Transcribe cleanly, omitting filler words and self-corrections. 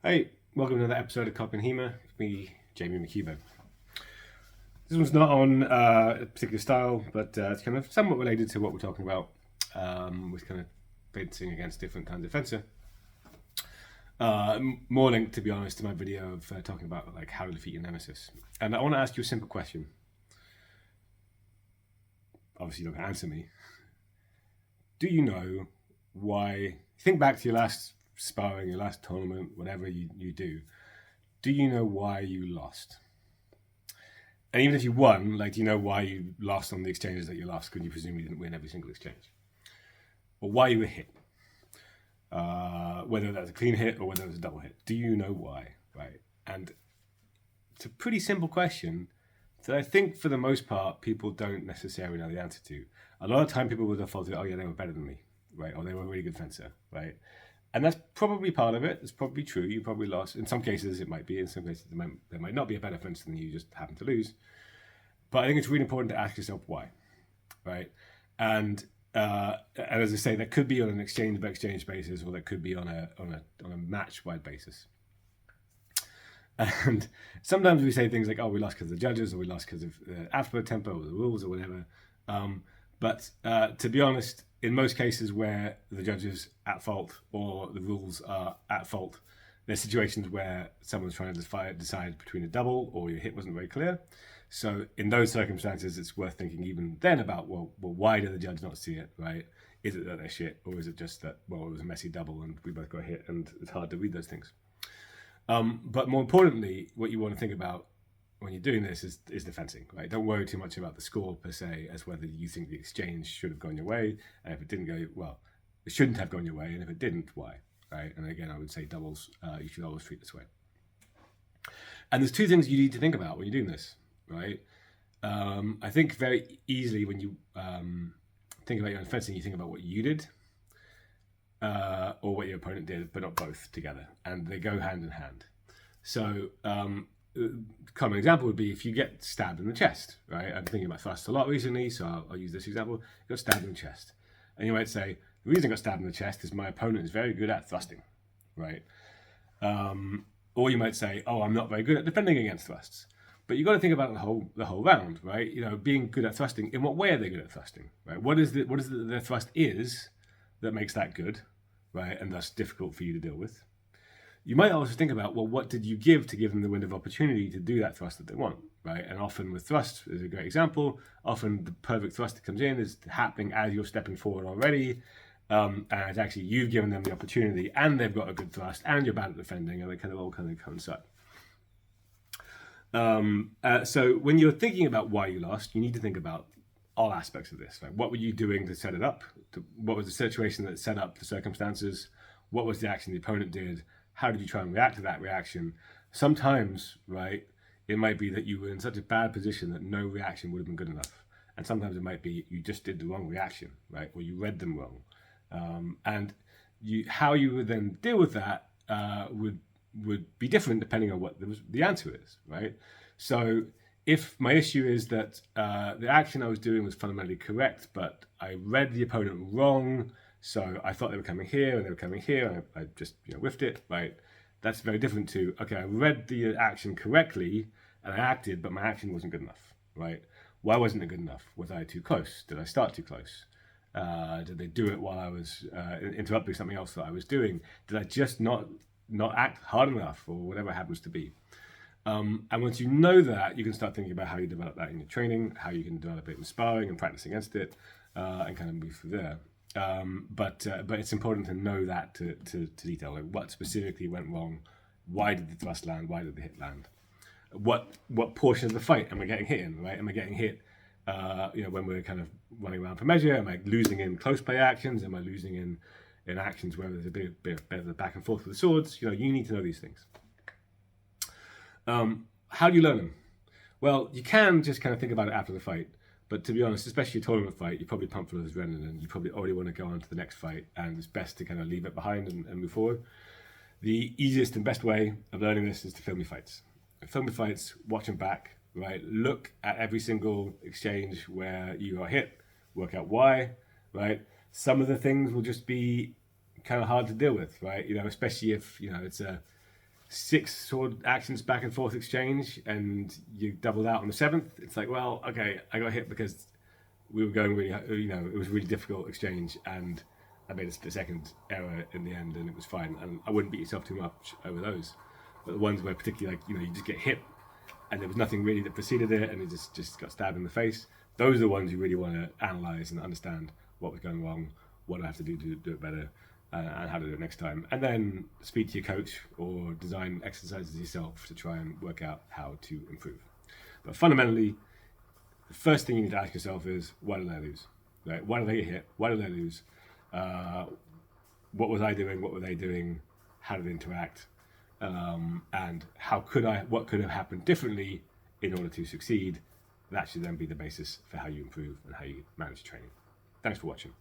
Hey, welcome to another episode of Coffee HEMA. It's me, Jamie McKeebo. This one's not on a particular style, but it's kind of somewhat related to what we're talking about with kind of fencing against different kinds of fencer. More linked, to be honest, to my video of talking about like how to defeat your nemesis. And I want to ask you a simple question. Obviously, you don't answer me. Do you know why? Think back to your last sparring, your last tournament, whatever you do. Do you know why you lost? And even if you won, like, do you know why you lost on the exchanges that you lost? Because you presumably didn't win every single exchange. Or why you were hit. Whether that was a clean hit or whether it was a double hit. Do you know why? Right? And it's a pretty simple question that I think for the most part people don't necessarily know the answer to. A lot of time people would default to, oh yeah, they were better than me, right? Or they were a really good fencer, right? And that's probably part of it. It's probably true. You probably lost. In some cases it might be. In some cases there might not be a better fencer than you just happen to lose. But I think it's really important to ask yourself why, right? And as I say, that could be on an exchange by exchange basis, or that could be on a match wide basis. And sometimes we say things like, "Oh, we lost because of the judges, or we lost because of alpha tempo, or the rules, or whatever." But to be honest, in most cases where the judges at fault or the rules are at fault, there's situations where someone's trying to decide between a double or your hit wasn't very clear. So in those circumstances, it's worth thinking even then about, well, why did the judge not see it, right? Is it that they're shit, or is it just that, well, it was a messy double and we both got hit and it's hard to read those things? But more importantly, what you want to think about when you're doing this is the fencing, right? Don't worry too much about the score per se, as whether you think the exchange should have gone your way, and if it didn't go, well, it shouldn't have gone your way, and if it didn't, why, right? And again, I would say doubles, you should always treat this way. And there's two things you need to think about when you're doing this, right? I think very easily when you think about your own fencing, you think about what you did or what your opponent did, but not both together, and they go hand in hand. So common example would be if you get stabbed in the chest, right? I'm thinking about thrusts a lot recently, so I'll use this example. You got stabbed in the chest, and you might say, the reason I got stabbed in the chest is my opponent is very good at thrusting, right? Or you might say, oh, I'm not very good at defending against thrusts. But you've got to think about the whole round, right? You know, being good at thrusting, in what way are they good at thrusting, right? What is it their thrust is that makes that good, right? And thus difficult for you to deal with. You might also think about, well, what did you give to give them the window of opportunity to do that thrust that they want, right? And often with thrust is a great example. Often the perfect thrust that comes in is happening as you're stepping forward already. And it's actually you've given them the opportunity and they've got a good thrust and you're bad at defending, and they kind of all kind of coincide. So when you're thinking about why you lost, you need to think about all aspects of this. Right? What were you doing to set it up? What was the situation that set up the circumstances? What was the action the opponent did? How did you try and react to that reaction? Sometimes, right, it might be that you were in such a bad position that no reaction would have been good enough. And sometimes it might be you just did the wrong reaction, right? Or you read them wrong. And how you would then deal with that would be different depending on what the answer is, right? So if my issue is that the action I was doing was fundamentally correct, but I read the opponent wrong, so I thought they were coming here and they were coming here, and I just whiffed it, right? That's very different to, okay, I read the action correctly and I acted, but my action wasn't good enough, right? Why wasn't it good enough? Was I too close? Did I start too close? Did they do it while I was interrupting something else that I was doing? Did I just not act hard enough, or whatever it happens to be? And once you know that, you can start thinking about how you develop that in your training, how you can develop it in sparring and practice against it, and kind of move through there. But it's important to know that to detail, like what specifically went wrong, why did the thrust land, why did the hit land, what portion of the fight am I getting hit in, right? Am I getting hit when we're kind of running around for measure? Am I losing in close play actions? Am I losing in actions where there's a bit of the back and forth with the swords? You need to know these things. How do you learn them? Well, you can just kind of think about it after the fight. But to be honest, especially a tournament fight, you're probably pumped for this adrenaline and you probably already want to go on to the next fight, and it's best to kind of leave it behind and move forward. The easiest and best way of learning this is to film your fights. Film your fights, watch them back, right? Look at every single exchange where you are hit, work out why, right? Some of the things will just be kind of hard to deal with, right? Especially if, it's a 6 sort of actions back and forth exchange and you doubled out on the 7th, it's like, well, okay, I got hit because we were going really, it was a really difficult exchange, and I made a split-second error in the end, and it was fine. And I wouldn't beat yourself too much over those. But the ones where particularly, like, you just get hit, and there was nothing really that preceded it, and it just got stabbed in the face. Those are the ones you really want to analyze and understand what was going wrong, what do I have to do it better, and how to do it next time. And then speak to your coach or design exercises yourself to try and work out how to improve. But fundamentally, the first thing you need to ask yourself is, why did I lose? Right? Why did I get hit? Why did I lose? What was I doing? What were they doing? How did they interact? And what could have happened differently in order to succeed? That should then be the basis for how you improve and how you manage training. Thanks for watching.